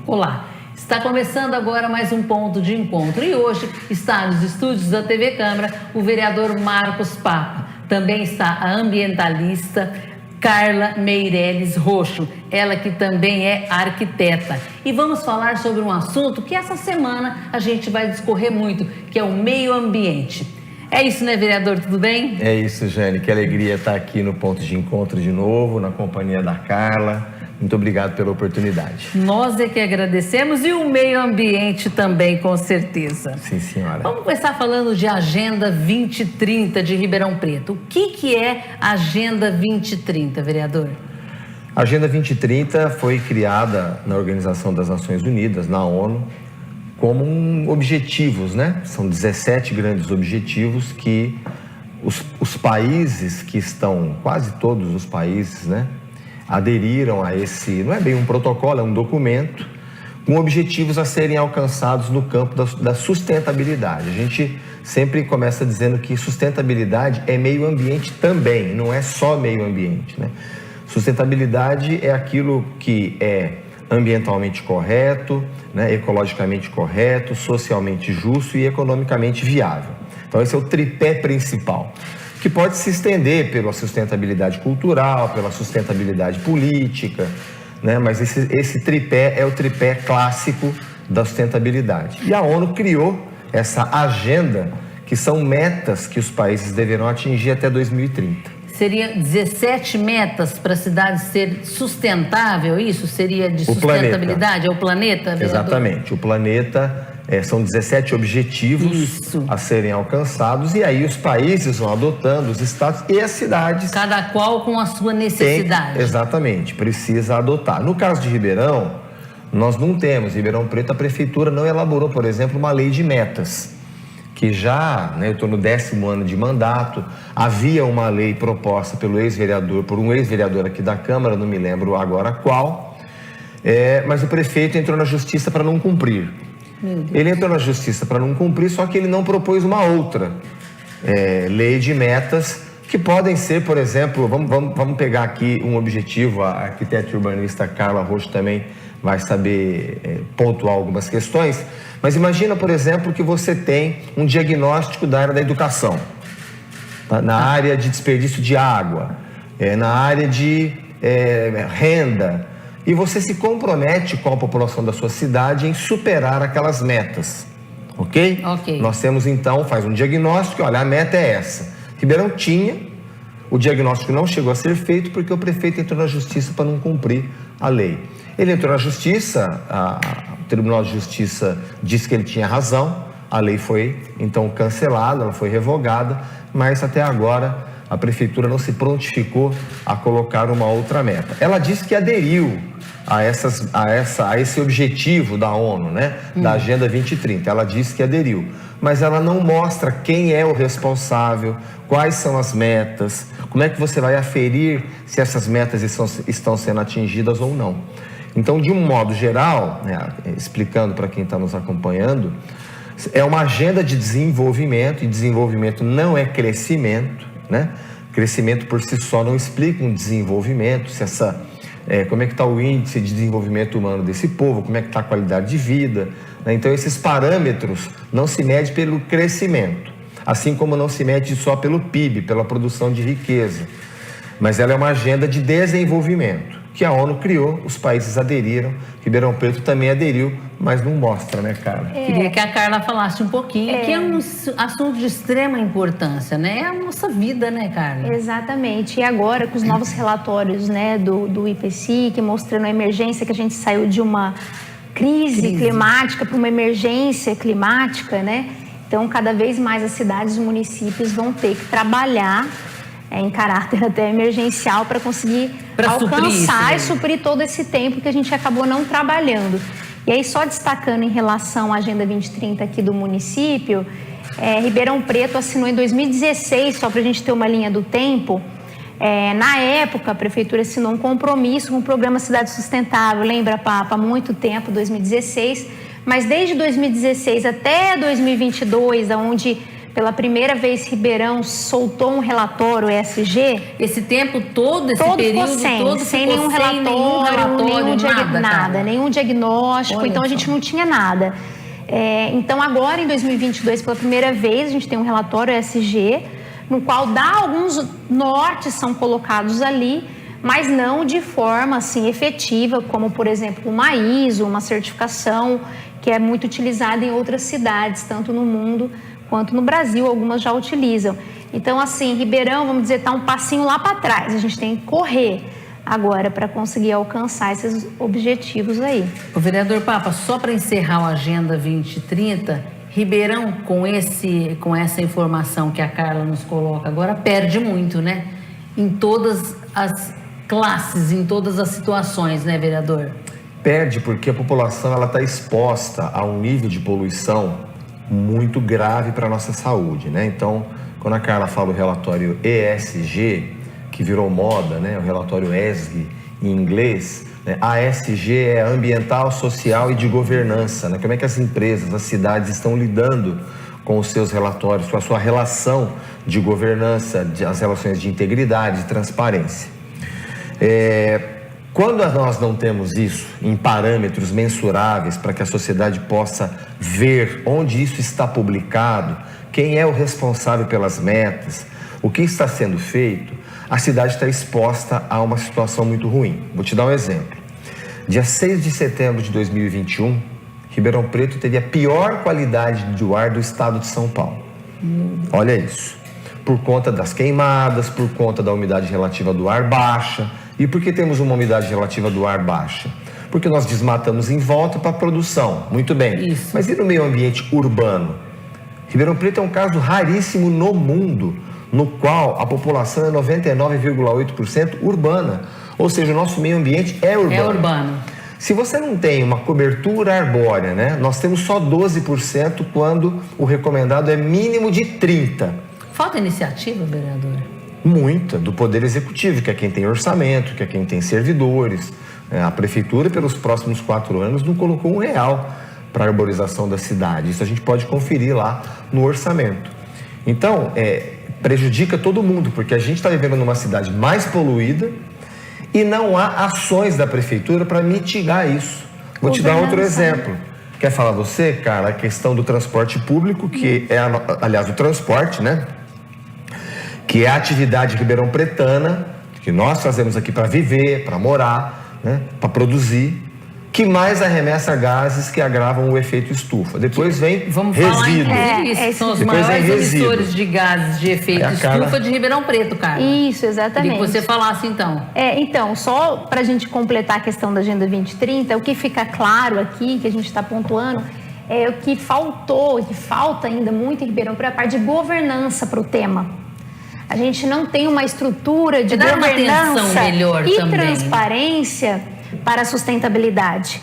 Olá, está começando agora mais um ponto de encontro e hoje está nos estúdios da TV Câmara o vereador Marcos Papa. Também está a ambientalista Carla Meireles Roxo, ela que também é arquiteta. E vamos falar sobre um assunto que essa semana a gente vai discorrer muito, que é o meio ambiente. É isso, né, vereador? Tudo bem? É isso, Jane. Que alegria estar aqui no ponto de encontro de novo, na companhia da Carla. Muito obrigado pela oportunidade. Nós é que agradecemos e o meio ambiente também, com certeza. Sim, senhora. Vamos começar falando de Agenda 2030 de Ribeirão Preto. O que é a Agenda 2030, vereador? A Agenda 2030 foi criada na Organização das Nações Unidas, na ONU, como objetivos, né? São 17 grandes objetivos que os países que estão, quase todos os países, né? Aderiram a esse, não é bem um protocolo, é um documento com objetivos a serem alcançados no campo da sustentabilidade. A gente sempre começa dizendo que sustentabilidade é meio ambiente também, não é só meio ambiente, né? Sustentabilidade é aquilo que é ambientalmente correto, né, ecologicamente correto, socialmente justo e economicamente viável. Então esse é o tripé principal, que pode se estender pela sustentabilidade cultural, pela sustentabilidade política, né? Mas esse tripé é o tripé clássico da sustentabilidade. E a ONU criou essa agenda, que são metas que os países deverão atingir até 2030. Seria 17 metas para a cidade ser sustentável, isso? Seria de sustentabilidade? É o planeta, vereador? Exatamente, o planeta... são 17 objetivos a serem alcançados e aí os países vão adotando, os estados e as cidades. Cada qual com a sua necessidade. Exatamente, precisa adotar. No caso de Ribeirão, nós não temos. Ribeirão Preto, a prefeitura não elaborou, por exemplo, uma lei de metas, que já, né, eu estou no 10º ano de mandato, havia uma lei proposta por um ex-vereador aqui da Câmara, não me lembro agora qual, mas o prefeito entrou na justiça para não cumprir. Ele entrou na justiça para não cumprir, só que ele não propôs uma outra lei de metas, que podem ser, por exemplo, vamos pegar aqui um objetivo, a arquiteta e urbanista Carla Roxo também vai saber pontuar algumas questões, mas imagina, por exemplo, que você tem um diagnóstico da área da educação, na área de desperdício de água, na área de renda, e você se compromete com a população da sua cidade em superar aquelas metas, ok? Ok. Nós temos então, faz um diagnóstico, olha, a meta é essa. Ribeirão tinha, o diagnóstico não chegou a ser feito porque o prefeito entrou na justiça para não cumprir a lei. Ele entrou na justiça, o Tribunal de Justiça disse que ele tinha razão, a lei foi então cancelada, ela foi revogada, mas até agora a prefeitura não se prontificou a colocar uma outra meta. Ela disse que aderiu a esse objetivo da ONU, né? Da Agenda 2030. Ela disse que aderiu, mas ela não mostra quem é o responsável, quais são as metas, como é que você vai aferir se essas metas estão sendo atingidas ou não. Então, de um modo geral, né, explicando para quem está nos acompanhando, é uma agenda de desenvolvimento, e desenvolvimento não é crescimento, né? Crescimento por si só não explica um desenvolvimento, como é que está o índice de desenvolvimento humano desse povo, como é que está a qualidade de vida, né? Então esses parâmetros não se medem pelo crescimento, assim como não se mede só pelo PIB, pela produção de riqueza, mas ela é uma agenda de desenvolvimento, que a ONU criou, os países aderiram, Ribeirão Preto também aderiu, mas não mostra, né, Carla? Queria que a Carla falasse um pouquinho, que é um assunto de extrema importância, né? É a nossa vida, né, Carla? Exatamente. E agora, com os novos relatórios, né, do IPCC, mostrando a emergência, que a gente saiu de uma crise climática para uma emergência climática, né? Então, cada vez mais as cidades e municípios vão ter que trabalhar em caráter até emergencial para conseguir alcançar e suprir todo esse tempo que a gente acabou não trabalhando. E aí, só destacando em relação à Agenda 2030 aqui do município, Ribeirão Preto assinou em 2016, só para a gente ter uma linha do tempo. Na época, a prefeitura assinou um compromisso com o programa Cidade Sustentável, lembra, Papa, há muito tempo, 2016, mas desde 2016 até 2022, onde pela primeira vez, Ribeirão soltou um relatório ESG. Esse tempo todo, esse todo período ficou todo sem ficou nenhum relatório, nenhum diagnóstico. Olha então a só. gente não tinha nada. Então agora em 2022, pela primeira vez, a gente tem um relatório ESG, no qual alguns nortes são colocados ali, mas não de forma assim efetiva, como por exemplo uma ISO, uma certificação que é muito utilizada em outras cidades, tanto no mundo quanto no Brasil, algumas já utilizam. Então, assim, Ribeirão, vamos dizer, está um passinho lá para trás. A gente tem que correr agora para conseguir alcançar esses objetivos aí. O vereador Papa, só para encerrar a Agenda 2030, Ribeirão, com essa informação que a Carla nos coloca agora, perde muito, né? Em todas as classes, em todas as situações, né, vereador? Perde porque a população está exposta a um nível de poluição muito grave para a nossa saúde, né? Então, quando a Carla fala o relatório ESG, que virou moda, né? O relatório ESG em inglês, né? A ESG é ambiental, social e de governança, né? Como é que as empresas, as cidades estão lidando com os seus relatórios, com a sua relação de governança, as relações de integridade, de transparência. Quando nós não temos isso em parâmetros mensuráveis para que a sociedade possa ver onde isso está publicado, quem é o responsável pelas metas, o que está sendo feito, a cidade está exposta a uma situação muito ruim. Vou te dar um exemplo. Dia 6 de setembro de 2021, Ribeirão Preto teve a pior qualidade do ar do estado de São Paulo. Olha isso. Por conta das queimadas, por conta da umidade relativa do ar baixa. E por que temos uma umidade relativa do ar baixa? Porque nós desmatamos em volta para a produção. Muito bem. Isso. Mas e no meio ambiente urbano? Ribeirão Preto é um caso raríssimo no mundo, no qual a população é 99,8% urbana. Ou seja, o nosso meio ambiente é urbano. É urbano. Se você não tem uma cobertura arbórea, né? Nós temos só 12% quando o recomendado é mínimo de 30%. Falta iniciativa, vereadora? Muita, do Poder Executivo, que é quem tem orçamento, que é quem tem servidores. A Prefeitura, pelos próximos 4 anos, não colocou R$1 para a arborização da cidade. Isso a gente pode conferir lá no orçamento. Então, prejudica todo mundo, porque a gente está vivendo numa cidade mais poluída e não há ações da Prefeitura para mitigar isso. Vou te dar outro exemplo. Quer falar você, cara, a questão do transporte público, que é, aliás, o transporte, né? Que é a atividade ribeirão-pretana, que nós fazemos aqui para viver, para morar, né, para produzir, que mais arremessa gases que agravam o efeito estufa. Depois vem Vamos resíduo. falar isso. São os Depois maiores vem resíduo. emissores de gases de efeito estufa de Ribeirão Preto, Carla. Isso, exatamente. Queria que você falasse, então. Então, só para a gente completar a questão da Agenda 2030, o que fica claro aqui, que a gente está pontuando, é o que faltou, e que falta ainda muito em Ribeirão Preto, a parte de governança para o tema. A gente não tem uma estrutura de governança melhor e também, transparência para a sustentabilidade.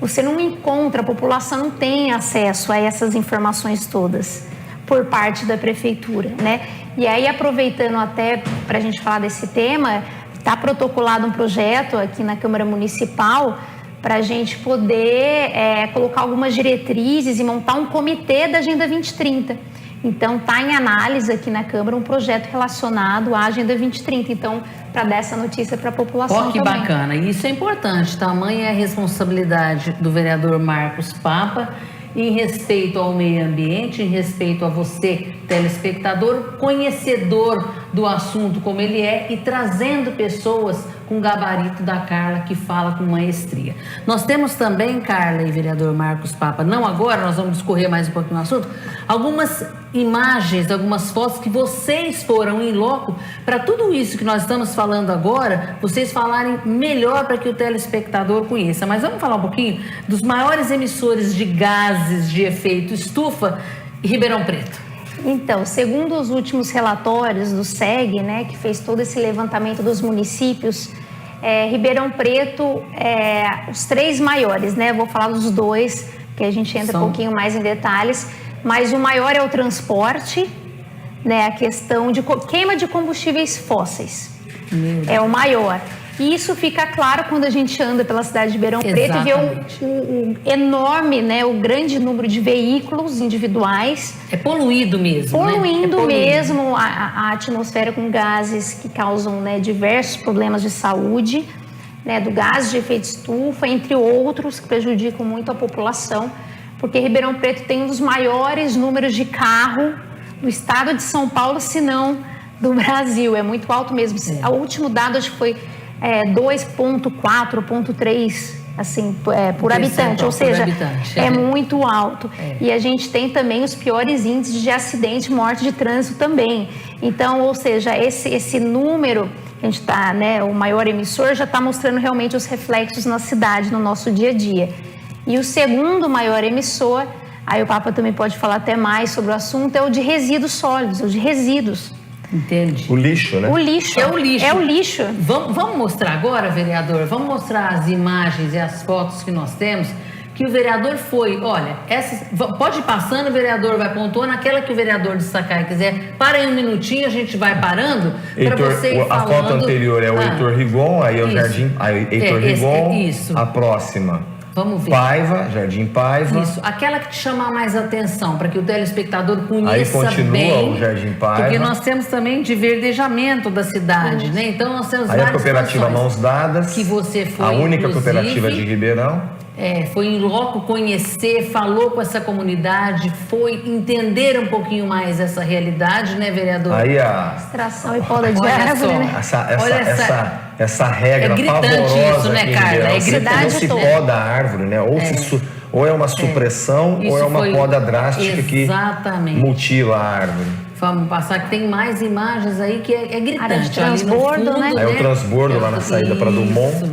Você não encontra, a população não tem acesso a essas informações todas por parte da prefeitura, né? E aí, aproveitando até para a gente falar desse tema, está protocolado um projeto aqui na Câmara Municipal para a gente poder colocar algumas diretrizes e montar um comitê da Agenda 2030. Então, está em análise aqui na Câmara um projeto relacionado à Agenda 2030. Então, para dar essa notícia para a população que também. bacana. E isso é importante. Tamanha é a responsabilidade do vereador Marcos Papa em respeito ao meio ambiente, em respeito a você, telespectador, conhecedor do assunto como ele é e trazendo pessoas com gabarito da Carla, que fala com maestria. Nós temos também, Carla e vereador Marcos Papa, não agora, nós vamos discorrer mais um pouquinho no assunto, algumas imagens, algumas fotos que vocês foram em loco para tudo isso que nós estamos falando agora, vocês falarem melhor para que o telespectador conheça. Mas vamos falar um pouquinho dos maiores emissores de gases de efeito estufa em Ribeirão Preto. Então, segundo os últimos relatórios do SEG, né, que fez todo esse levantamento dos municípios, Ribeirão Preto, os 3 maiores, né, vou falar dos 2, que a gente entra um pouquinho mais em detalhes, mas o maior é o transporte, né, a questão de queima de combustíveis fósseis, é o maior. E isso fica claro quando a gente anda pela cidade de Ribeirão Preto e vê o enorme, né, o grande número de veículos individuais. É poluído mesmo, poluindo, né? Mesmo a atmosfera com gases que causam, né, diversos problemas de saúde, né, do gás de efeito estufa, entre outros, que prejudicam muito a população, porque Ribeirão Preto tem um dos maiores números de carro do estado de São Paulo, se não do Brasil. É muito alto mesmo. O último dado acho que foi 2,4 ou 2,3 assim, por habitante, ou seja, é muito alto. E a gente tem também os piores índices de acidente e morte de trânsito também. Então, ou seja, esse número, a gente está, né, o maior emissor, já está mostrando realmente os reflexos na cidade, no nosso dia a dia. E o segundo maior emissor, aí o Papa também pode falar até mais sobre o assunto, é o de resíduos sólidos, o de resíduos. Entendi. O lixo, né? O lixo. É o lixo. É o lixo. Vamos mostrar agora, vereador? Vamos mostrar as imagens e as fotos que nós temos, que o vereador foi, olha, pode ir passando, o vereador vai pontuando, aquela que o vereador destacar e quiser, para aí um minutinho, a gente vai parando, para você ir falando. A foto anterior é o Heitor Rigon, aí é o Jardim, aí Heitor Rigon, isso. A próxima... Vamos ver. Paiva, Jardim Paiva. Isso, aquela que te chamar mais atenção, para que o telespectador conheça aí continua bem. O Jardim Paiva. Porque nós temos também de verdejamento da cidade, né? Então nós temos aí várias a cooperativa Mãos Dadas. Que você foi, a única cooperativa de Ribeirão. Foi em loco conhecer, falou com essa comunidade, foi entender um pouquinho mais essa realidade, né, vereador? Aí a extração e poda de árvore, né? Essa regra pavorosa isso, né, Carla? É gritante. Não se poda a árvore, né? Ou é uma supressão ou é uma poda drástica que mutila a árvore. Vamos passar que tem mais imagens aí que é gritante. Área de transbordo, fundo, né? Aí o transbordo lá na saída para Dumont.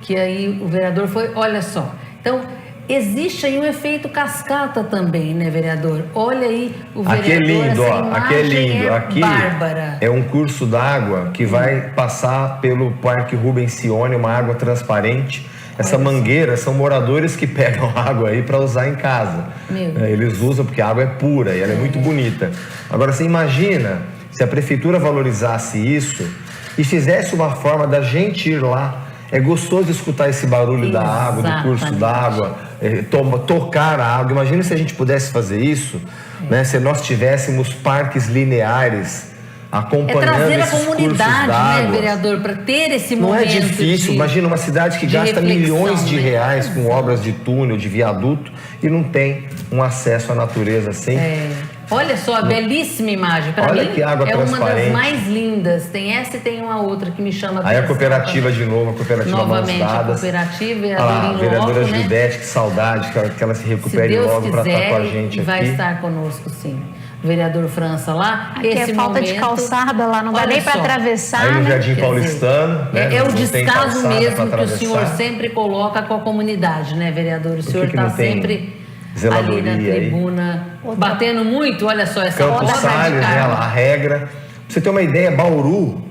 Que aí o vereador foi, olha só. Então, existe aí um efeito cascata também, né, vereador? Olha aí o vereador, aqui é lindo, ó, aqui é lindo. Aqui bárbara. É um curso d'água que vai passar pelo Parque Rubens Cione, uma água transparente. Essa mangueira são moradores que pegam água aí para usar em casa. Eles usam porque a água é pura e ela é muito bonita. Agora, você imagina se a prefeitura valorizasse isso e fizesse uma forma da gente ir lá. É gostoso escutar esse barulho da água, do curso d'água, tocar a água. Imagina se a gente pudesse fazer isso, né? Se nós tivéssemos parques lineares acompanhando esses cursos d'água. Trazer a comunidade, né, vereador, para ter esse momento. Não é difícil. Imagina uma cidade que gasta milhões de reais com obras de túnel, de viaduto e não tem um acesso à natureza assim. Olha só, a belíssima imagem. Para mim, que água é uma das transparente. mais lindas. Tem essa e tem uma outra que me chama a atenção. Aí a cooperativa de novo, a cooperativa novamente, Mãos Dadas. A cooperativa e a vereadora loco, Judete, que saudade, que ela se recupere logo para estar com a gente aqui. Vai estar conosco, sim. O vereador França lá. Aqui esse falta de calçada lá, não dá nem para atravessar. Aí no né? Jardim Paulistano. É o descaso mesmo que o senhor sempre coloca com a comunidade, né, vereador? O senhor está sempre ali na tribuna, batendo muito, olha só essa Campos Salles, né, a regra. Pra você ter uma ideia, Bauru,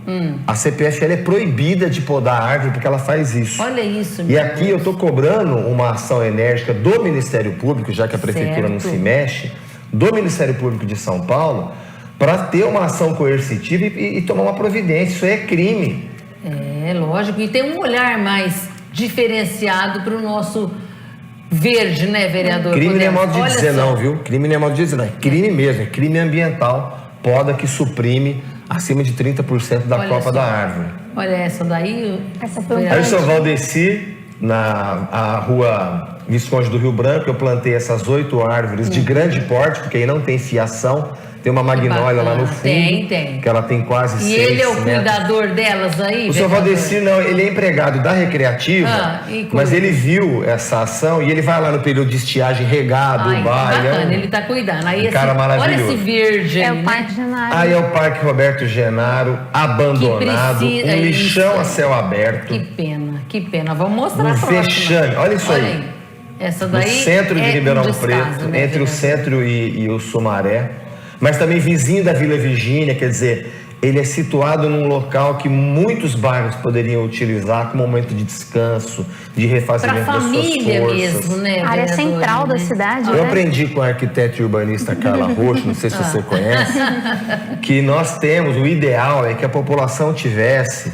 a CPFL é proibida de podar a árvore porque ela faz isso. Olha isso. E aqui eu estou cobrando uma ação enérgica do Ministério Público, já que a Prefeitura não se mexe, do Ministério Público de São Paulo, para ter uma ação coercitiva e tomar uma providência. Isso aí é crime. É, lógico. E tem um olhar mais diferenciado para o nosso verde, né, vereador? Crime não é modo de dizer não, viu? Crime não é modo de dizer não. É crime mesmo, é crime ambiental. Poda que suprime acima de 30% da copa da árvore. Olha essa daí. Essa foi aí o São Valdeci, na rua Visconde do Rio Branco, eu plantei essas 8 árvores de grande porte, porque aí não tem fiação. Tem uma magnólia lá no fundo, tem. Que ela tem quase 6 metros. E ele é o cuidador delas aí? O São Valdeci, não, ele é empregado da Recreativa, mas ele viu essa ação e ele vai lá no período de estiagem regar, adubar. Ele tá cuidando. Aí, cara maravilhoso. Olha esse verde aí, né? O Parque Genaro. Aí é o Parque Roberto Genaro, abandonado, um lixão a céu aberto. Que pena. Vamos mostrar a próxima. Fechame, olha isso aí. Essa daí no centro de Ribeirão Preto, né, entre o centro e o Sumaré. Mas também vizinho da Vila Virgínia, quer dizer, ele é situado num local que muitos bairros poderiam utilizar como momento de descanso, de refazimento das suas forças. Pra família mesmo, né? A área central da cidade, Eu aprendi com a arquiteta e urbanista Carla Roxo, não sei se você conhece, que nós temos, o ideal é que a população tivesse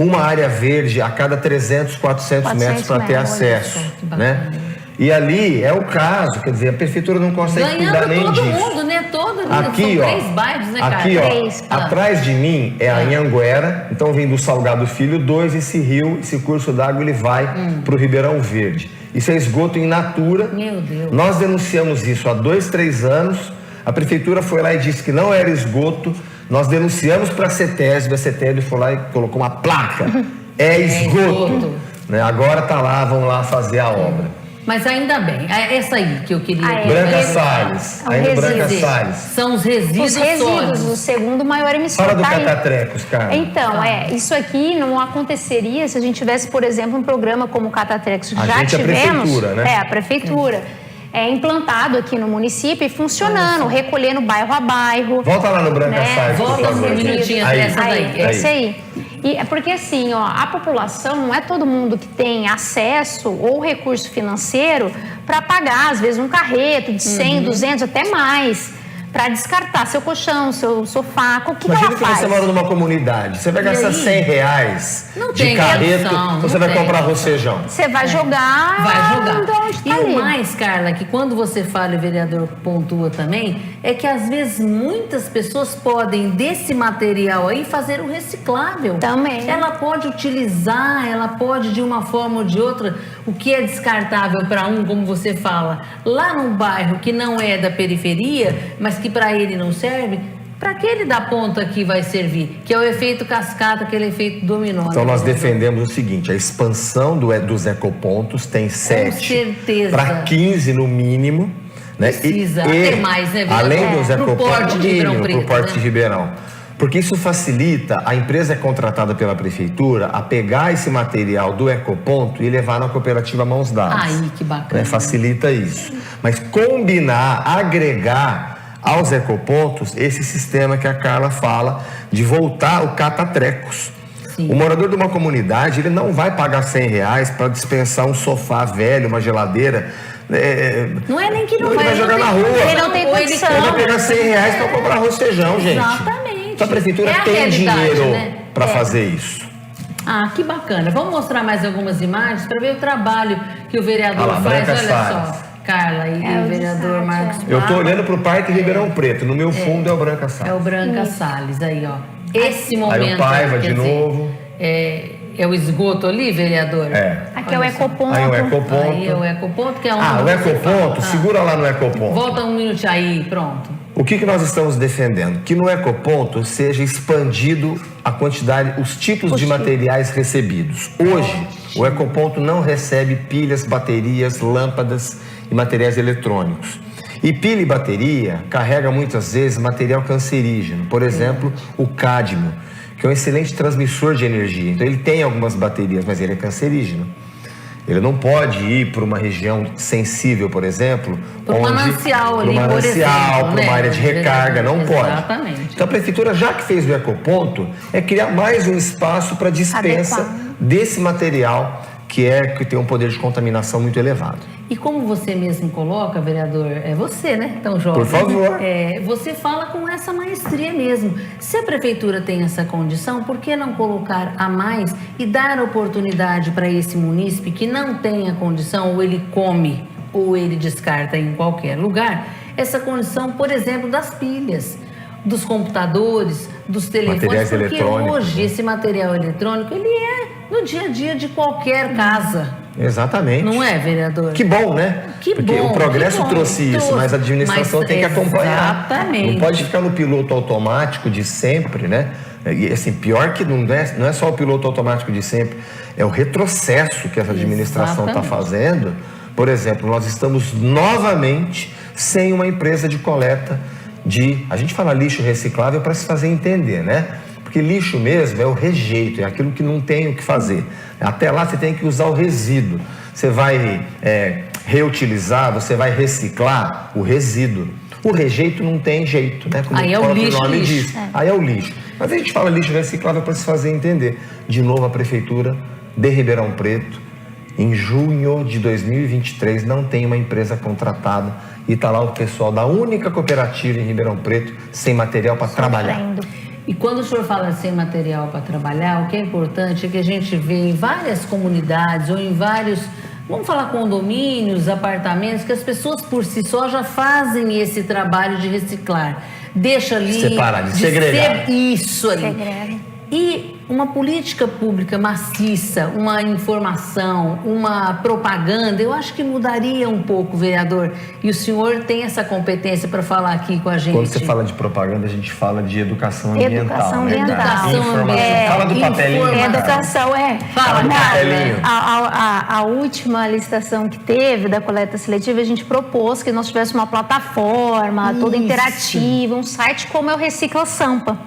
uma área verde a cada 300, 400 metros para ter acesso, né? E ali é o caso, quer dizer, a prefeitura não consegue cuidar nem disso. Ganhando todo mundo, né? Aqui, são ó, 3 bairros, né, cara? aqui, ó, atrás de mim é a Anhanguera, então vem do Salgado Filho 2, esse rio, esse curso d'água, ele vai para o Ribeirão Verde. Isso é esgoto in natura. Meu Deus. Nós denunciamos isso há 2, 3 anos, a prefeitura foi lá e disse que não era esgoto, nós denunciamos para a CETESB, a CETESB foi lá e colocou uma placa, é esgoto. Né? Agora tá lá, vão lá fazer a obra. Mas ainda bem, essa aí que eu queria... Branca Salles, ainda Branca Salles. São os resíduos sólidos. O segundo maior emissor. Fala do Catatrecos, cara. Então, isso aqui não aconteceria se a gente tivesse, por exemplo, um programa como o Catatrecos. Já tivemos. A prefeitura, né? A prefeitura. Implantado aqui no município e funcionando, recolhendo bairro a bairro. Volta lá no Branca Salles, por Volta favor. um minutinho essa daí. Esse aí. E é porque assim, ó, a população não é todo mundo que tem acesso ou recurso financeiro para pagar, às vezes, um carreto de 100, 200, até mais, para descartar seu colchão, seu sofá. O que ela Imagina que faz? você mora numa comunidade, você vai gastar R$100 de carreto, você vai comprar arroz feijão. Você vai jogar. E o mais, Carla, que quando você fala, o vereador pontua também, é que às vezes muitas pessoas podem desse material aí fazer o reciclável. Também. Ela pode utilizar, ela pode de uma forma ou de outra, o que é descartável para um, como você fala, lá num bairro que não é da periferia, mas que para ele não serve, para aquele da ponta que vai servir, que é o efeito cascata, aquele efeito dominó. Então nós defendemos o seguinte, a expansão dos ecopontos tem 7 para 15 no mínimo. Né? Precisa ter mais, né, além dos ecopontos, para o Porto de Ribeirão. Porque isso facilita, a empresa é contratada pela prefeitura a pegar esse material do ecoponto e levar na cooperativa Mãos Dadas. Ai, que bacana. Né? Facilita isso. Mas combinar, agregar aos ecopontos esse sistema que a Carla fala de voltar o catatrecos. Sim. O morador de uma comunidade, ele não vai pagar R$100 para dispensar um sofá velho, uma geladeira. Não é nem que não vai jogar na rua. Ele não tem condição. Ele vai pegar R$100 para comprar arroz e feijão, gente. Exatamente. Então a prefeitura tem dinheiro, né, para fazer isso. Ah, que bacana. Vamos mostrar mais algumas imagens para ver o trabalho que o vereador faz. Olha só, Carla e o vereador Marcos Papa. Eu estou olhando para o Parque Ribeirão Preto. No meu fundo é o Branca Salles. É o Branca Salles, aí, ó. Esse momento. Aí o Paiva de novo. É o esgoto ali, vereador? Aqui é o ecoponto. Aí o ecoponto. Aí é o ecoponto, que é o ecoponto, segura lá no ecoponto. Volta um minuto aí, pronto. O que nós estamos defendendo? Que no ecoponto seja expandido a quantidade, os tipos de materiais recebidos. Hoje, o ecoponto não recebe pilhas, baterias, lâmpadas e materiais eletrônicos. E pilha e bateria carrega muitas vezes material cancerígeno, por exemplo, o cádmio, que é um excelente transmissor de energia. Então ele tem algumas baterias, mas ele é cancerígeno. Ele não pode ir para uma região sensível, por exemplo, para um manancial ali, por exemplo, para uma área de recarga, não pode. Exatamente. Então a prefeitura, já que fez o ecoponto, é criar mais um espaço para dispensa desse material que tem um poder de contaminação muito elevado. E como você mesmo coloca, vereador, é você, né, tão jovem. Por favor. Você fala com essa maestria mesmo. Se a prefeitura tem essa condição, por que não colocar a mais e dar oportunidade para esse munícipe que não tem a condição, ou ele come, ou ele descarta em qualquer lugar, essa condição, por exemplo, das pilhas, dos computadores, dos telefones, materiais porque eletrônicos, hoje esse material eletrônico, ele é no dia a dia de qualquer casa. Exatamente. Não é, vereador? Que bom, né? Porque o progresso trouxe isso, mas a administração tem que acompanhar. Exatamente. Não pode ficar no piloto automático de sempre, né? E assim, pior que não é só o piloto automático de sempre, é o retrocesso que essa administração está fazendo. Por exemplo, nós estamos novamente sem uma empresa de coleta a gente fala lixo reciclável para se fazer entender, né? Porque lixo mesmo é o rejeito, é aquilo que não tem o que fazer. Até lá você tem que usar o resíduo. Você vai reutilizar, você vai reciclar o resíduo. O rejeito não tem jeito, né? Como aí o próprio nome lixo. diz. Aí é o lixo. Mas a gente fala lixo reciclável para se fazer entender. De novo, a Prefeitura de Ribeirão Preto, em junho de 2023, não tem uma empresa contratada e está lá o pessoal da única cooperativa em Ribeirão Preto sem material para trabalhar. E quando o senhor fala sem material para trabalhar, o que é importante é que a gente vê em várias comunidades ou em vários, vamos falar, condomínios, apartamentos, que as pessoas por si só já fazem esse trabalho de reciclar. Deixa ali... Separar, de segregar. Isso ali. Segrega. E uma política pública maciça, uma informação, uma propaganda, eu acho que mudaria um pouco, vereador. E o senhor tem essa competência para falar aqui com a gente. Quando você fala de propaganda, a gente fala de educação ambiental. Educação né? ambiental. Educação ambiental. Fala do papelinho. Educação, Fala, do Carla. papelinho. A última licitação que teve da coleta seletiva, a gente propôs que nós tivéssemos uma plataforma toda Isso. interativa, um site como é o Recicla Sampa,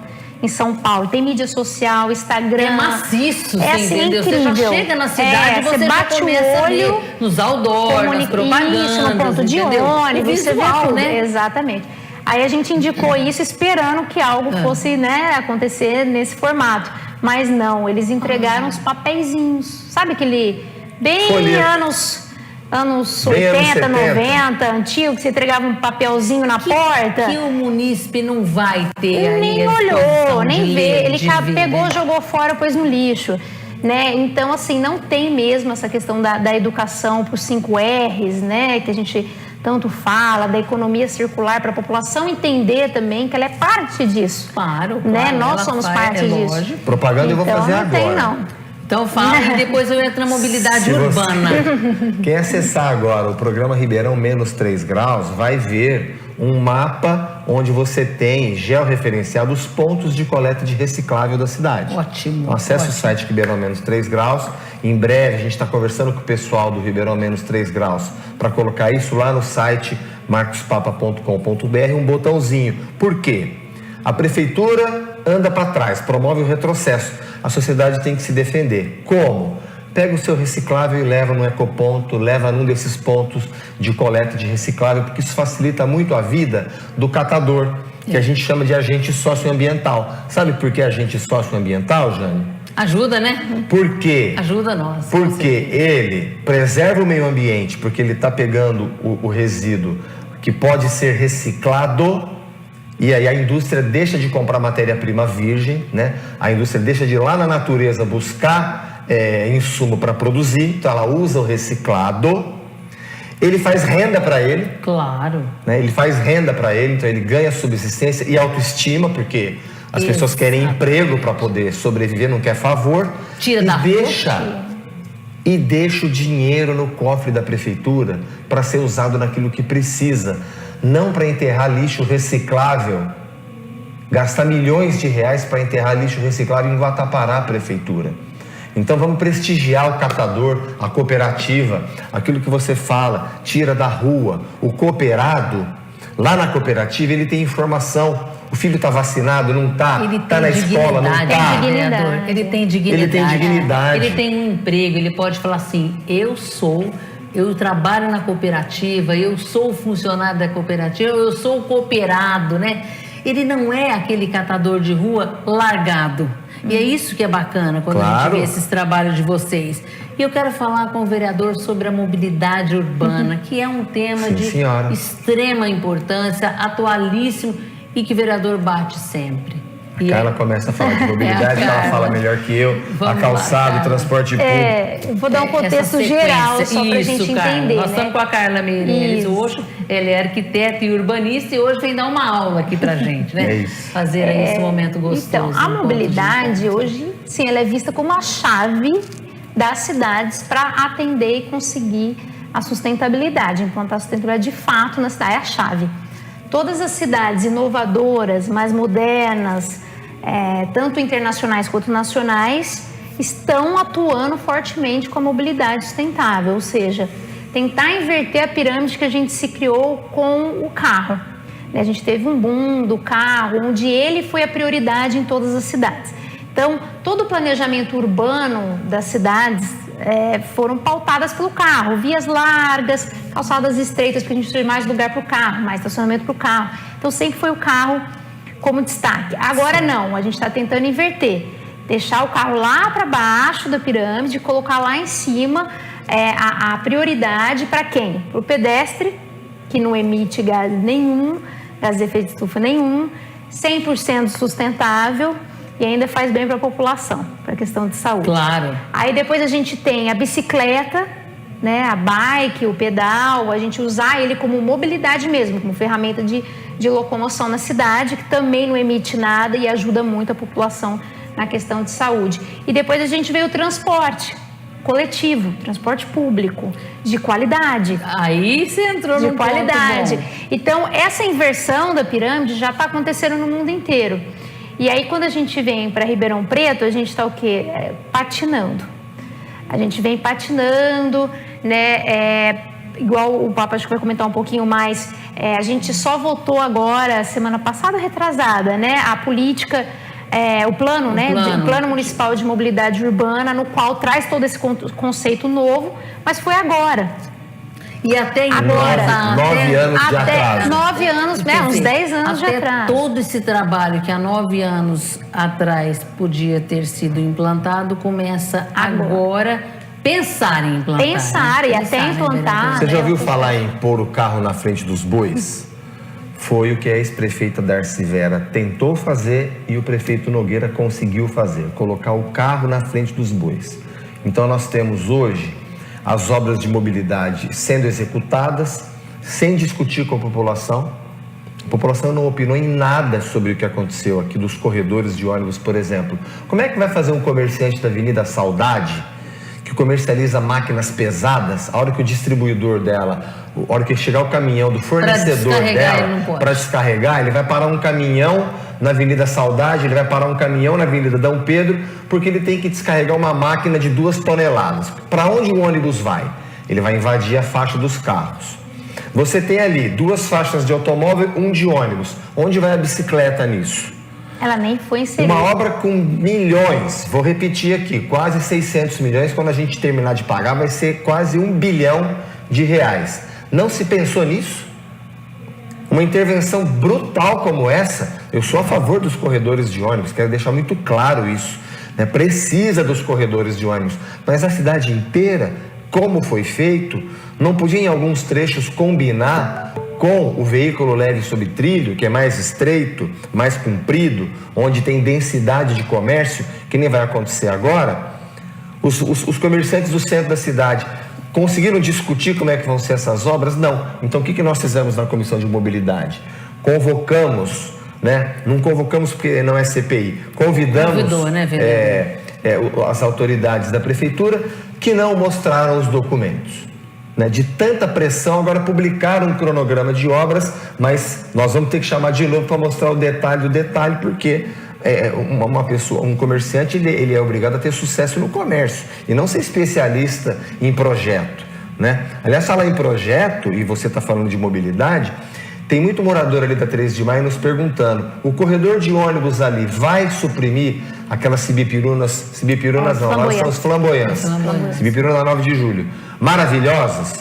em São Paulo. Tem mídia social, Instagram. É maciço, É você assim, entendeu? Você incrível. já chega na cidade, Você você bate já o começa olho, a ver nos outdoors, nas propagandas, isso, no ponto de entendeu? ônibus, O você vê visual, tudo. né? Exatamente. Aí a gente indicou isso esperando que algo fosse, né, acontecer nesse formato. Mas não, eles entregaram os papeizinhos. Sabe aquele bem Folheto. anos Bem 80, anos 70. 90, antigo, que você entregava um papelzinho na porta? Que o munícipe não vai ter aí Nem a olhou, disposição nem de vê. ler, Ele de ver, pegou, né? jogou fora, pôs no lixo. Né? Então, assim, não tem mesmo essa questão da educação para os 5 R's, né? Que a gente tanto fala, da economia circular, para a população entender também que ela é parte disso. Claro, Né? claro, Nós ela somos faz, parte disso. lógico. Propaganda eu vou Então, fazer não agora. tem, não. Então fala e depois eu entro na mobilidade Se você- urbana. Quem acessar agora o programa Ribeirão Menos 3 Graus vai ver um mapa onde você tem georreferenciado os pontos de coleta de reciclável da cidade. Ótimo, Então acesse ótimo. o site Ribeirão Menos 3 Graus. Em breve a gente está conversando com o pessoal do Ribeirão Menos 3 Graus para colocar isso lá no site marcospapa.com.br, um botãozinho. Por quê? A prefeitura anda para trás, promove o retrocesso. A sociedade tem que se defender. Como? Pega o seu reciclável e leva no ecoponto, leva num desses pontos de coleta de reciclável, porque isso facilita muito a vida do catador, que a gente chama de agente socioambiental. Sabe por que agente socioambiental, Jane? Ajuda, né? Por quê? Ajuda nós. Porque ele preserva o meio ambiente, porque ele está pegando o resíduo que pode ser reciclado, e aí a indústria deixa de comprar matéria-prima virgem, né? A indústria deixa de ir lá na natureza buscar insumo para produzir, então ela usa o reciclado, ele faz renda para ele, Claro. né? Ele faz renda para ele, então ele ganha subsistência e autoestima, porque as pessoas querem emprego para poder sobreviver, não quer favor. Tira e da deixa o dinheiro no cofre da prefeitura para ser usado naquilo que precisa, não para enterrar lixo reciclável, gastar milhões de reais para enterrar lixo reciclável em Guatapará, prefeitura. Então vamos prestigiar o catador, a cooperativa, aquilo que você fala, tira da rua. O cooperado, lá na cooperativa, ele tem informação. O filho está vacinado, não está? Ele Está tem na escola, não dignidade, está? vereador. Ele tem dignidade. Ele tem dignidade. Ele tem um emprego, ele pode falar assim, eu trabalho na cooperativa, eu sou funcionário da cooperativa, eu sou cooperado, né? Ele não é aquele catador de rua largado. E é isso que é bacana quando a gente Claro. vê esses trabalhos de vocês. E eu quero falar com o vereador sobre a mobilidade urbana, que é um tema Sim, de senhora. extrema importância, atualíssimo e que o vereador bate sempre. E Carla começa a falar de mobilidade, É a ela Carla. fala melhor que eu. Vamos A calçada, lá, o Carla. transporte público. Eu vou dar um Essa contexto sequência. geral, só para a gente Isso, Carla. entender. Nós né? estamos com a Carla Meireles Isso. hoje. Ela é arquiteta e urbanista e hoje vem dar uma aula aqui pra gente, né? É isso. Fazer aí esse momento gostoso. Então, a um ponto de mobilidade encontro. hoje, sim, ela é vista como a chave das cidades para atender e conseguir a sustentabilidade, implantar a sustentabilidade de fato na cidade, é a chave. Todas as cidades inovadoras, mais modernas, tanto internacionais quanto nacionais, estão atuando fortemente com a mobilidade sustentável, ou seja, tentar inverter a pirâmide que a gente se criou com o carro. A gente teve um boom do carro, onde ele foi a prioridade em todas as cidades. Então, todo o planejamento urbano das cidades foram pautadas pelo carro, vias largas, calçadas estreitas, porque a gente precisa de mais lugar para o carro, mais estacionamento para o carro. Então, sempre foi o carro como destaque. Agora não, a gente está tentando inverter, deixar o carro lá para baixo da pirâmide, colocar lá em cima a prioridade para quem? Para o pedestre, que não emite gás nenhum, gás de efeito de estufa nenhum, 100% sustentável e ainda faz bem para a população, para a questão de saúde. Claro. Aí depois a gente tem a bicicleta, né, a bike, o pedal, a gente usar ele como mobilidade mesmo, como ferramenta de locomoção na cidade, que também não emite nada e ajuda muito a população na questão de saúde. E depois a gente vê o transporte coletivo, transporte público, de qualidade. Aí você entrou de num qualidade. ponto bom. Então, essa inversão da pirâmide já está acontecendo no mundo inteiro. E aí, quando a gente vem para Ribeirão Preto, a gente está o quê? Patinando. A gente vem patinando, né? Igual o Papa acho que vai comentar um pouquinho mais, a gente só votou agora, semana passada, retrasada, né? A política, o plano, né? O plano municipal de mobilidade urbana, no qual traz todo esse conceito novo, mas foi agora. E até agora, 9 anos de atraso. 9 anos, né? Uns 10 anos de atraso. Todo esse trabalho que há 9 anos atrás podia ter sido implantado, começa agora pensar em implantar. Pensar e até implantar. Você já ouviu falar em pôr o carro na frente dos bois? Foi o que a ex-prefeita Darcy Vera tentou fazer e o prefeito Nogueira conseguiu fazer, colocar o carro na frente dos bois. Então nós temos hoje as obras de mobilidade sendo executadas sem discutir com a população. A população não opinou em nada sobre o que aconteceu aqui dos corredores de ônibus, por exemplo. Como é que vai fazer um comerciante da Avenida Saudade, que comercializa máquinas pesadas, a hora que o distribuidor dela, a hora que chegar o caminhão do fornecedor dela para descarregar, ele vai parar um caminhão na Avenida Saudade, ele vai parar um caminhão na Avenida Dom Pedro, porque ele tem que descarregar uma máquina de 2 toneladas. Para onde o ônibus vai? Ele vai invadir a faixa dos carros. Você tem ali 2 faixas de automóvel, 1 de ônibus. Onde vai a bicicleta nisso? Ela nem foi inserida. Uma obra com milhões, vou repetir aqui, quase 600 milhões, quando a gente terminar de pagar vai ser quase R$1 bilhão. Não se pensou nisso? Uma intervenção brutal como essa, eu sou a favor dos corredores de ônibus, quero deixar muito claro isso, né? Precisa dos corredores de ônibus, mas a cidade inteira, como foi feito, não podia em alguns trechos combinar com o veículo leve sobre trilho, que é mais estreito, mais comprido, onde tem densidade de comércio, que nem vai acontecer agora. Os comerciantes do centro da cidade conseguiram discutir como é que vão ser essas obras? Não. Então, o que nós fizemos na Comissão de Mobilidade? Convocamos, né? Não convocamos porque não é CPI, convidamos as autoridades da Prefeitura que não mostraram os documentos. Né, de tanta pressão, agora publicaram um cronograma de obras, mas nós vamos ter que chamar de novo para mostrar o detalhe, porque uma pessoa, um comerciante, ele é obrigado a ter sucesso no comércio e não ser especialista em projeto, né? Aliás, falar em projeto, e você está falando de mobilidade, tem muito morador ali da 13 de Maio nos perguntando, o corredor de ônibus ali vai suprimir aquelas cibipirunas não, elas são os flamboyantes. Cibipiruna da 9 de julho. Maravilhosas.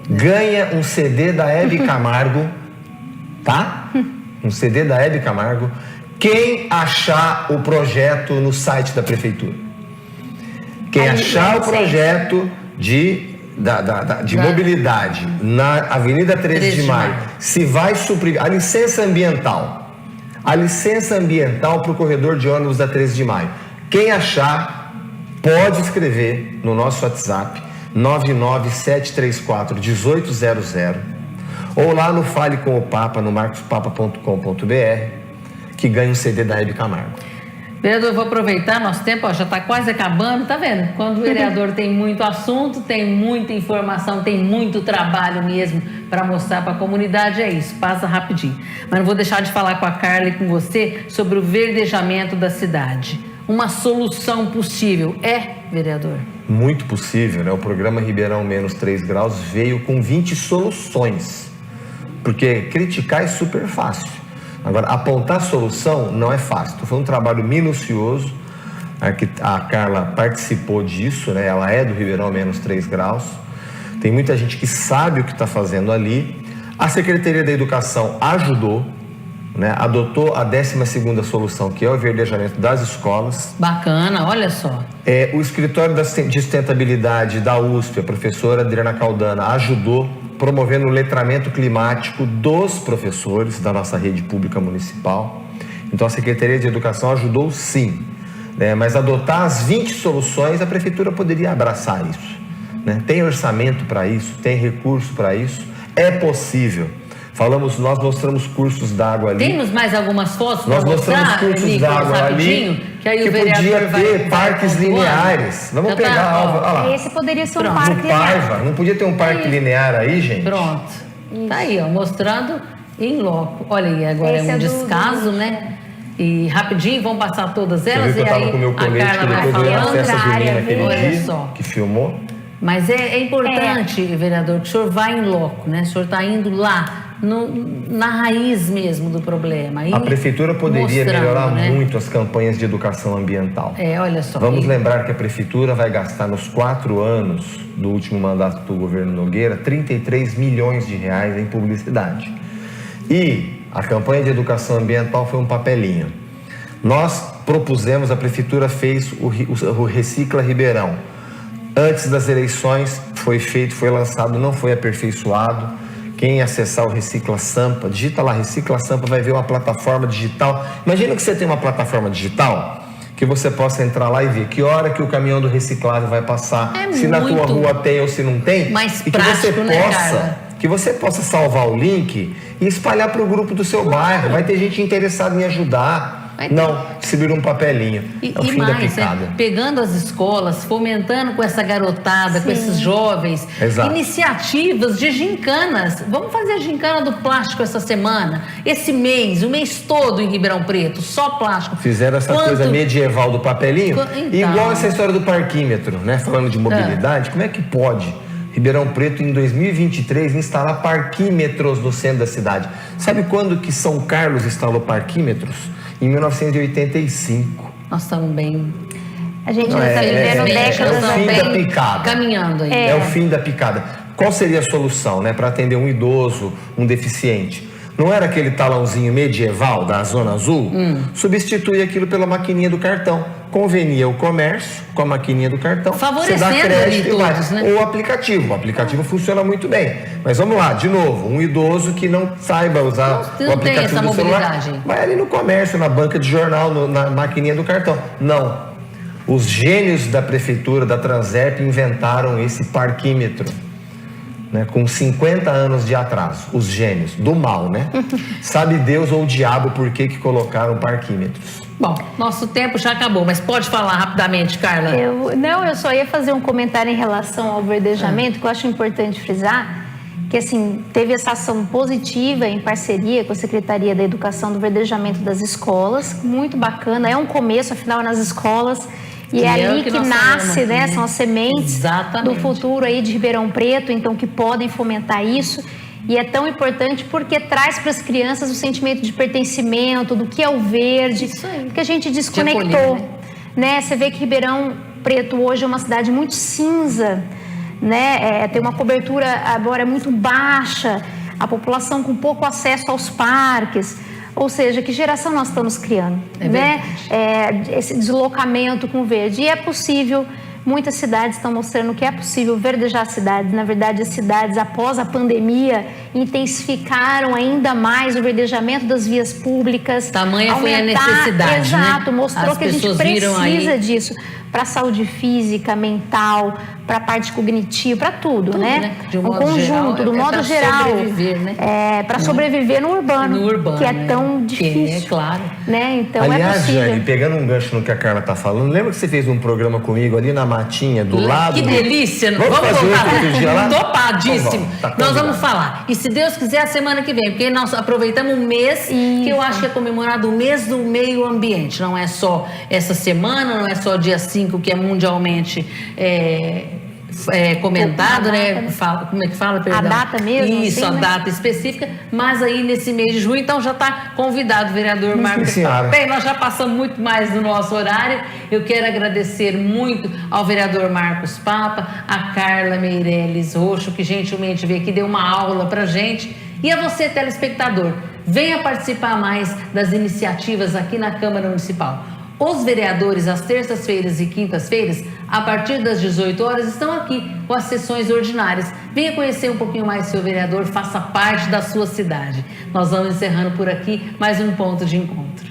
Ganha um CD da Hebe Camargo, tá? Um CD da Hebe Camargo. Quem achar o projeto no site da Prefeitura. Quem achar o projeto de mobilidade na Avenida 13 de Maio, se vai suprir a licença ambiental para o corredor de ônibus da 13 de Maio. Quem achar, pode escrever no nosso WhatsApp 997341800 ou lá no Fale com o Papa, no marcospapa.com.br, que ganha um CD da Hebe Camargo. Vereador, eu vou aproveitar nosso tempo, já está quase acabando, tá vendo? Quando o vereador tem muito assunto, tem muita informação, tem muito trabalho mesmo para mostrar para a comunidade, é isso, passa rapidinho. Mas não vou deixar de falar com a Carla e com você sobre o verdejamento da cidade. Uma solução possível, vereador? Muito possível, né? O programa Ribeirão Menos 3 Graus veio com 20 soluções, porque criticar é super fácil. Agora, apontar solução não é fácil. Foi um trabalho minucioso. A Carla participou disso, né? Ela é do Ribeirão Menos 3 Graus. Tem muita gente que sabe o que está fazendo ali. A Secretaria da Educação ajudou, né, adotou a 12ª solução, que é o verdejamento das escolas. Bacana, olha só. O escritório de sustentabilidade da USP, a professora Adriana Caldana, ajudou promovendo o letramento climático dos professores da nossa rede pública municipal. Então a Secretaria de Educação ajudou sim, né? Mas adotar as 20 soluções, a Prefeitura poderia abraçar isso, né? Tem orçamento para isso, tem recurso para isso, é possível. Nós mostramos cursos d'água ali. Temos mais algumas fotos para mostrar? Nós mostramos cursos d'água ali que podia ter parques lineares. Vamos pegar, olha lá. Esse poderia ser um parque linear. Paiva, não podia ter um parque linear aí, gente? Pronto. Tá aí, ó, mostrando em loco. Olha aí, agora é um descaso, né? E rapidinho, vão passar todas elas. Você viu que eu tava com o meu colete, que depois eu ia na festa junina aquele dia, que filmou. Mas é importante, vereador, que o senhor vá em loco, né? O senhor está indo lá, na raiz mesmo do problema. A Prefeitura poderia melhorar muito as campanhas de educação ambiental. Olha só. Vamos lembrar que a Prefeitura vai gastar nos 4 anos do último mandato do governo Nogueira 33 milhões de reais em publicidade. E a campanha de educação ambiental foi um papelinho. Nós propusemos, a Prefeitura fez o Recicla Ribeirão. Antes das eleições foi lançado, não foi aperfeiçoado. Quem acessar o Recicla Sampa, digita lá Recicla Sampa, vai ver uma plataforma digital. Imagina que você tem uma plataforma digital que você possa entrar lá e ver que hora que o caminhão do reciclável vai passar, se na tua rua tem ou se não tem, mais e prático, que você possa salvar o link e espalhar para o grupo do seu bairro. Vai ter gente interessada em ajudar. Não, distribuir um papelinho. É o fim da picada. Pegando as escolas, fomentando com essa garotada, com esses jovens, iniciativas de gincanas. Vamos fazer a gincana do plástico essa semana, esse mês, o mês todo em Ribeirão Preto, só plástico. Fizeram essa coisa medieval do papelinho, igual essa história do parquímetro, né? Falando de mobilidade, como é que pode Ribeirão Preto, em 2023, instalar parquímetros no centro da cidade? Sabe quando que São Carlos instalou parquímetros? Em 1985. Nós estamos bem. A gente já está vivendo décadas o fim da picada. Caminhando aí. É o fim da picada. Qual seria a solução, né, para atender um idoso, um deficiente? Não era aquele talãozinho medieval da Zona Azul? Substitui aquilo pela maquininha do cartão. Convenia o comércio com a maquininha do cartão. Favorecendo você dá crédito todos, né? Ou o aplicativo. O aplicativo funciona muito bem. Mas vamos lá, de novo, um idoso que não saiba usar o aplicativo do celular, vai ali no comércio, na banca de jornal, na maquininha do cartão. Não. Os gênios da prefeitura, da Transerp, inventaram esse parquímetro. Né, com 50 anos de atraso, os gênios do mal, né? Sabe Deus ou o diabo por que colocaram parquímetros? Bom, nosso tempo já acabou, mas pode falar rapidamente, Carla. Eu só ia fazer um comentário em relação ao verdejamento, que eu acho importante frisar, que assim, teve essa ação positiva em parceria com a Secretaria da Educação do verdejamento das escolas, muito bacana, é um começo, afinal, nas escolas. E é ali que nasce, né? São as sementes do futuro aí de Ribeirão Preto, então que podem fomentar isso. E é tão importante porque traz para as crianças o sentimento de pertencimento, do que é o verde, que a gente desconectou, né? Você vê que Ribeirão Preto hoje é uma cidade muito cinza, né? Tem uma cobertura agora muito baixa, a população com pouco acesso aos parques. Ou seja, que geração nós estamos criando, né? Esse deslocamento com o verde. E é possível, muitas cidades estão mostrando que é possível verdejar cidades. Na verdade, as cidades, após a pandemia, intensificaram ainda mais o verdejamento das vias públicas. Tamanha foi a necessidade, exato, mostrou que a gente precisa disso para a saúde física, mental, para a parte cognitiva, para tudo, né? De um modo conjunto, geral, do modo geral. Sobreviver, né? Para sobreviver no urbano, que é tão difícil. Claro. Né? Então, aliás, é possível. Jane, pegando um gancho no que a Carla está falando, lembra que você fez um programa comigo ali na matinha, do lado? Que delícia! Vamos fazer outro dia lá? Topadíssimo. Então, nós vamos falar. E se Deus quiser, a semana que vem, porque nós aproveitamos um mês que eu acho que é comemorado o mês do meio ambiente. Não é só essa semana, não é só dia 5, que é mundialmente comentado, né? Como é que fala? Perdão. A data mesmo? Isso, assim, a data específica. Mas aí nesse mês de junho, então já está convidado o vereador Marcos. Bem, nós já passamos muito mais do nosso horário. Eu quero agradecer muito ao vereador Marcos Papa, a Carla Meirelles Roxo, que gentilmente veio aqui, deu uma aula pra gente. E a você, telespectador, Venha participar mais das iniciativas aqui na Câmara Municipal. Os vereadores, às terças-feiras e quintas-feiras, a partir das 18 horas, estão aqui com as sessões ordinárias. Venha conhecer um pouquinho mais seu vereador, faça parte da sua cidade. Nós vamos encerrando por aqui mais um ponto de encontro.